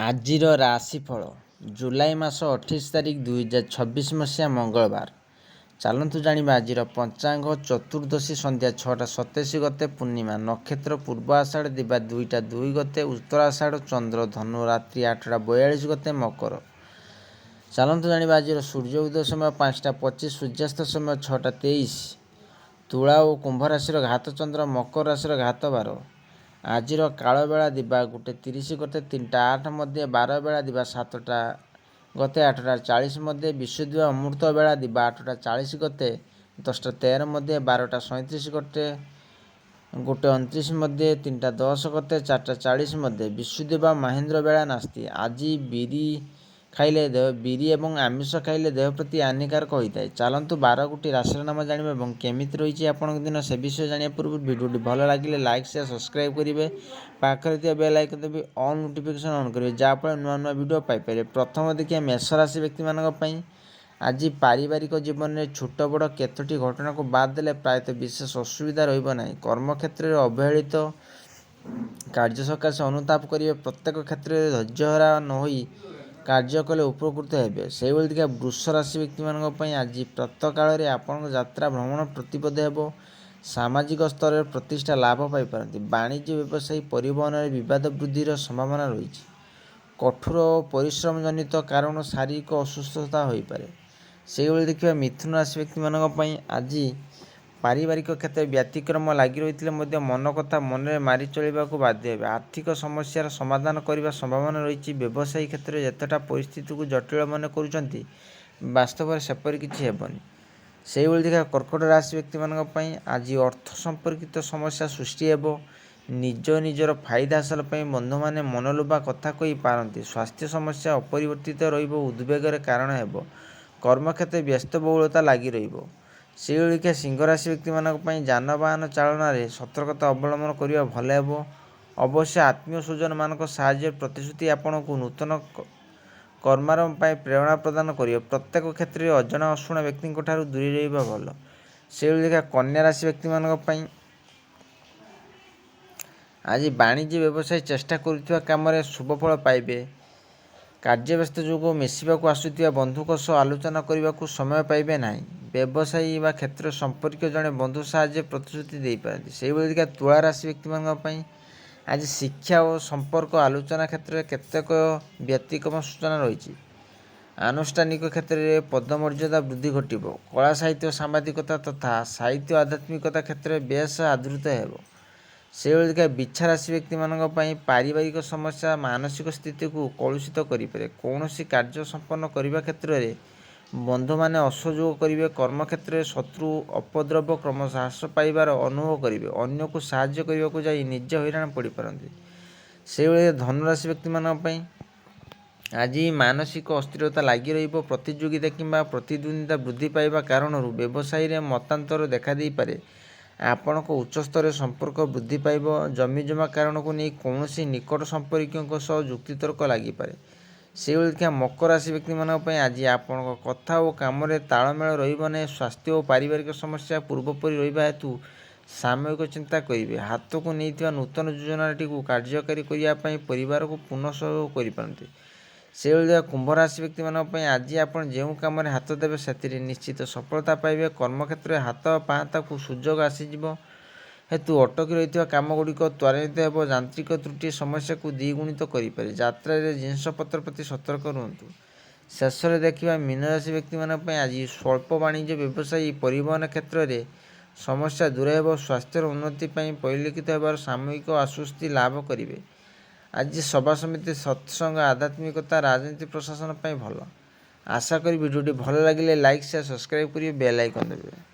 ଆଜିର ରାଶିଫଳ ଜୁଲାଇ ମାସ 28 ତାରିଖ 2026 ମସିହା ମଙ୍ଗଳବାର। ଚାଲନ୍ତୁ ଜାଣିବା ଆଜିର ପଞ୍ଚାଙ୍ଗ। ଚତୁର୍ଦ୍ଦଶୀ ସନ୍ଧ୍ୟା 6ଟା 27 ଗତେ ପୂର୍ଣ୍ଣିମା, ନକ୍ଷତ୍ର ପୂର୍ବ ଆଷାଢ଼ ଦିବା 2ଟା 2 ଗତେ ଉତ୍ତର ଆଷାଢ଼, ଚନ୍ଦ୍ର ଧନୁ ରାତ୍ରି 8ଟା 42 ଗତେ ମକର। ଚାଲନ୍ତୁ ଜାଣିବା ଆଜିର ସୂର୍ଯ୍ୟ ଉଦୟ ସମୟ 5ଟା 25, ସୂର୍ଯ୍ୟାସ୍ତ ସମୟ 6ଟା 23। ତୁଳା ଓ କୁମ୍ଭ ରାଶିର ଘାତ ଚନ୍ଦ୍ର, ମକର ରାଶିର ଘାତ ବାର। ଆଜିର କାଳବେଳା ଦିବା 1:30 ଗତେ 3ଟା 8 ମଧ୍ୟ, ବାର ବେଳା ଦିବା 7ଟା ଗତେ 8ଟା 40 ମଧ୍ୟ, ବିଶୁଦ୍ଧ ଅମୃତ ବେଳା ଦିବା 8ଟା 40 ଗତେ 10ଟା 13 ମଧ୍ୟ, 12ଟା 37 ଗତେ 1:29 ମଧ୍ୟ, 3ଟା 10 ଗତେ 4ଟା 40 ମଧ୍ୟ, ବିଶୁଦ୍ଧ ବା ମହେନ୍ଦ୍ର ବେଳା ନାସ୍ତି। ଆଜି ବିରି ଏବଂ ଆମିଷ ଖାଇଲେ ଦେହ ପ୍ରତି ହାନିକାରକ ହୋଇଥାଏ। ଚାଲନ୍ତୁ 12ଗୋଟି ରାଶିର ନାମ ଜାଣିବା ଏବଂ କେମିତି ରହିଛି ଆପଣଙ୍କ ଦିନ ସେ ବିଷୟ ଜାଣିବା ପୂର୍ବରୁ ଭିଡ଼ିଓଟି ଭଲ ଲାଗିଲେ ଲାଇକ୍ ସେୟାର ସବସ୍କ୍ରାଇବ୍ କରିବେ। ପାଖରେ ଥିବା ବେଲ୍ ଆଇକନ୍ ଦେବି ଅଲ୍ ନୋଟିଫିକେସନ୍ ଅନ୍ କରିବେ, ଯାହାଫଳରେ ନୂଆ ନୂଆ ଭିଡ଼ିଓ ପାଇପାରିବେ। ପ୍ରଥମ ଦେଖିବା ମେଷ ରାଶି ବ୍ୟକ୍ତିମାନଙ୍କ ପାଇଁ। ଆଜି ପାରିବାରିକ ଜୀବନରେ ଛୋଟ ବଡ଼ କେତୋଟି ଘଟଣାକୁ ବାଦ୍ ଦେଲେ ପ୍ରାୟତଃ ବିଶେଷ ଅସୁବିଧା ରହିବ ନାହିଁ। କର୍ମକ୍ଷେତ୍ରରେ ଅବହେଳିତ କାର୍ଯ୍ୟ ସକାଶେ ଅନୁତାପ କରିବେ। ପ୍ରତ୍ୟେକ କ୍ଷେତ୍ରରେ ଧୈର୍ଯ୍ୟହରା ନ ହୋଇ କାର୍ଯ୍ୟ କଲେ ଉପକୃତ ହେବେ। ସେହିଭଳି ଦେଖିବା ବୃଷ ରାଶି ବ୍ୟକ୍ତିମାନଙ୍କ ପାଇଁ ଆଜି ପ୍ରାତଃକାଳରେ ଆପଣଙ୍କ ଯାତ୍ରା ଭ୍ରମଣ ପ୍ରତିପଦ ହେବ। ସାମାଜିକ ସ୍ତରରେ ପ୍ରତିଷ୍ଠା ଲାଭ ପାଇପାରନ୍ତି। ବାଣିଜ୍ୟ ବ୍ୟବସାୟୀ ପରିବହନରେ ବିବାଦ ବୃଦ୍ଧିର ସମ୍ଭାବନା ରହିଛି। କଠୋର ଓ ପରିଶ୍ରମ ଜନିତ କାରଣରୁ ଶାରୀରିକ ଅସୁସ୍ଥତା ହୋଇପାରେ। ସେହିଭଳି ଦେଖିବା ମିଥୁନ ରାଶି ବ୍ୟକ୍ତିମାନଙ୍କ ପାଇଁ ଆଜି ପାରିବାରିକ କ୍ଷେତ୍ରରେ ବ୍ୟତିକ୍ରମ ଲାଗି ରହିଥିଲେ ମଧ୍ୟ ମନ କଥା ମନରେ ମାରି ଚଳିବାକୁ ବାଧ୍ୟ ହେବେ। ଆର୍ଥିକ ସମସ୍ୟାର ସମାଧାନ କରିବା ସମ୍ଭାବନା ରହିଛି। ବ୍ୟବସାୟୀ କ୍ଷେତ୍ରରେ ଯେତେଟା ପରିସ୍ଥିତିକୁ ଜଟିଳ ମନେ କରୁଛନ୍ତି, ବାସ୍ତବରେ ସେପରି କିଛି ହେବନି। ସେହିଭଳି ଦେଖିବା କର୍କଟ ରାଶି ବ୍ୟକ୍ତିମାନଙ୍କ ପାଇଁ ଆଜି ଅର୍ଥ ସମ୍ପର୍କିତ ସମସ୍ୟା ସୃଷ୍ଟି ହେବ। ନିଜର ଫାଇଦା ହାସଲ ପାଇଁ ବନ୍ଧୁମାନେ ମନଲୋଭା କଥା କହି ପାରନ୍ତି। ସ୍ୱାସ୍ଥ୍ୟ ସମସ୍ୟା ଅପରିବର୍ତ୍ତିତ ରହିବ, ଉଦ୍ବେଗର କାରଣ ହେବ। କର୍ମକ୍ଷେତ୍ରରେ ବ୍ୟସ୍ତବହୁଳତା ଲାଗି ରହିବ। ସେହିଭଳି ଦେଖିବା ସିଂହ ରାଶି ବ୍ୟକ୍ତିମାନଙ୍କ ପାଇଁ ଯାନବାହନ ଚାଳନାରେ ସତର୍କତା ଅବଲମ୍ବନ କରିବା ଭଲ ହେବ। ଅବଶ୍ୟ ଆତ୍ମୀୟ ସ୍ୱଜନମାନଙ୍କ ସାହାଯ୍ୟର ପ୍ରତିଶ୍ରୁତି ଆପଣଙ୍କୁ ନୂତନ କର୍ମାରମ୍ଭ ପାଇଁ ପ୍ରେରଣା ପ୍ରଦାନ କରିବ। ପ୍ରତ୍ୟେକ କ୍ଷେତ୍ରରେ ଅଜଣା ଅଶୁଣା ବ୍ୟକ୍ତିଙ୍କଠାରୁ ଦୂରେଇ ରହିବା ଭଲ। ସେହିଭଳି ଦେଖିବା କନ୍ୟା ରାଶି ବ୍ୟକ୍ତିମାନଙ୍କ ପାଇଁ ଆଜି ବାଣିଜ୍ୟ ବ୍ୟବସାୟ ଚେଷ୍ଟା କରୁଥିବା କାମରେ ଶୁଭଫଳ ପାଇବେ। କାର୍ଯ୍ୟବ୍ୟସ୍ତ ଯୋଗୁଁ ମିଶିବାକୁ ଆସୁଥିବା ବନ୍ଧୁଙ୍କ ସହ ଆଲୋଚନା କରିବାକୁ ସମୟ ପାଇବେ ନାହିଁ। ବ୍ୟବସାୟୀ ବା କ୍ଷେତ୍ର ସମ୍ପର୍କୀୟ ଜଣେ ବନ୍ଧୁ ସାହାଯ୍ୟ ପ୍ରତିଶ୍ରୁତି ଦେଇପାରନ୍ତି। ସେହିଭଳି ଦେଖିବା ତୁଳା ରାଶି ବ୍ୟକ୍ତିମାନଙ୍କ ପାଇଁ ଆଜି ଶିକ୍ଷା ଓ ସମ୍ପର୍କ ଆଲୋଚନା କ୍ଷେତ୍ରରେ କେତେକ ବ୍ୟତିକ୍ରମ ସୂଚନା ରହିଛି। ଆନୁଷ୍ଠାନିକ କ୍ଷେତ୍ରରେ ପଦମର୍ଯ୍ୟାଦା ବୃଦ୍ଧି ଘଟିବ। କଳା ସାହିତ୍ୟ ସାମ୍ବାଦିକତା ତଥା ସାହିତ୍ୟ ଆଧ୍ୟାତ୍ମିକତା କ୍ଷେତ୍ରରେ ବେଶ୍ ଆଦୃତ ହେବ। ସେହିଭଳି ଦେଖିବା ବିଛା ରାଶି ବ୍ୟକ୍ତିମାନଙ୍କ ପାଇଁ ପାରିବାରିକ ସମସ୍ୟା ମାନସିକ ସ୍ଥିତିକୁ କଳୁଷିତ କରିପାରେ। କୌଣସି କାର୍ଯ୍ୟ ସମ୍ପନ୍ନ କରିବା କ୍ଷେତ୍ରରେ ବନ୍ଧୁମାନେ ଅସହଯୋଗ କରିବେ। କର୍ମକ୍ଷେତ୍ରରେ ଶତ୍ରୁ ଉପଦ୍ରବ କ୍ରମଶଃ ହ୍ରାସ ପାଇବାର ଅନୁଭବ କରିବେ। ଅନ୍ୟକୁ ସାହାଯ୍ୟ କରିବାକୁ ଯାଇ ନିଜେ ହଇରାଣ ପଡ଼ିପାରନ୍ତି। ସେହିଭଳି ଧନୁରାଶି ବ୍ୟକ୍ତିମାନଙ୍କ ପାଇଁ ଆଜି ମାନସିକ ଅସ୍ଥିରତା ଲାଗି ରହିବ। ପ୍ରତିଯୋଗିତା କିମ୍ବା ପ୍ରତିଦ୍ୱନ୍ଦ୍ୱିତା ବୃଦ୍ଧି ପାଇବା କାରଣରୁ ବ୍ୟବସାୟୀରେ ମତାନ୍ତର ଦେଖାଦେଇପାରେ। ଆପଣଙ୍କ ଉଚ୍ଚସ୍ତରରେ ସମ୍ପର୍କ ବୃଦ୍ଧି ପାଇବ। ଜମିଜମା କାରଣକୁ ନେଇ କୌଣସି ନିକଟ ସମ୍ପର୍କୀୟଙ୍କ ସହ ଯୁକ୍ତିତର୍କ ଲାଗିପାରେ। ସେହିଭଳି ଦେଖିବା ମକର ରାଶି ବ୍ୟକ୍ତିମାନଙ୍କ ପାଇଁ ଆଜି ଆପଣଙ୍କ କଥା ଓ କାମରେ ତାଳମେଳ ରହିବ ନାହିଁ। ସ୍ୱାସ୍ଥ୍ୟ ଓ ପାରିବାରିକ ସମସ୍ୟା ପୂର୍ବପରି ରହିବା ହେତୁ ସାମୟିକ ଚିନ୍ତା କରିବେ। ହାତକୁ ନେଇଥିବା ନୂତନ ଯୋଜନାଟିକୁ କାର୍ଯ୍ୟକାରୀ କରିବା ପାଇଁ ପରିବାରକୁ ପୂର୍ଣ୍ଣ ସହଯୋଗ କରିପାରନ୍ତି। ସେହିଭଳି ଦେଖିବା କୁମ୍ଭ ରାଶି ବ୍ୟକ୍ତିମାନଙ୍କ ପାଇଁ ଆଜି ଆପଣ ଯେଉଁ କାମରେ ହାତ ଦେବେ ସେଥିରେ ନିଶ୍ଚିତ ସଫଳତା ପାଇବେ। କର୍ମକ୍ଷେତ୍ରରେ ହାତ ପାହାନ୍ତାକୁ ସୁଯୋଗ ଆସିଯିବ ହେତୁ ଅଟକି ରହିଥିବା କାମଗୁଡ଼ିକ ତ୍ୱରାନ୍ୱିତ ହେବ। ଯାନ୍ତ୍ରିକ ତ୍ରୁଟି ସମସ୍ୟାକୁ ଦ୍ୱିଗୁଣିତ କରିପାରେ। ଯାତ୍ରାରେ ଜିନିଷପତ୍ର ପ୍ରତି ସତର୍କ ରୁହନ୍ତୁ। ଶେଷରେ ଦେଖିବା ମୀନରାଶି ବ୍ୟକ୍ତିମାନଙ୍କ ପାଇଁ ଆଜି ସ୍ୱଳ୍ପ ବାଣିଜ୍ୟ ବ୍ୟବସାୟୀ ପରିବହନ କ୍ଷେତ୍ରରେ ସମସ୍ୟା ଦୂର ହେବ। ସ୍ୱାସ୍ଥ୍ୟର ଉନ୍ନତି ପାଇଁ ପରିଲକ୍ଷିତ ହେବାର ସାମୟିକ ଆଶ୍ୱସ୍ତି ଲାଭ କରିବେ। ଆଜି ସଭାସମିତି ସତ୍ସଙ୍ଗ ଆଧ୍ୟାତ୍ମିକତା ରାଜନୀତି ପ୍ରଶାସନ ପାଇଁ ଭଲ। ଆଶା କରି ଭିଡ଼ିଓଟି ଭଲ ଲାଗିଲେ ଲାଇକ୍ ସେୟାର ସବସ୍କ୍ରାଇବ୍ କରିବେ, ବେଲ୍ ଆଇକନ୍ ଦେବେ।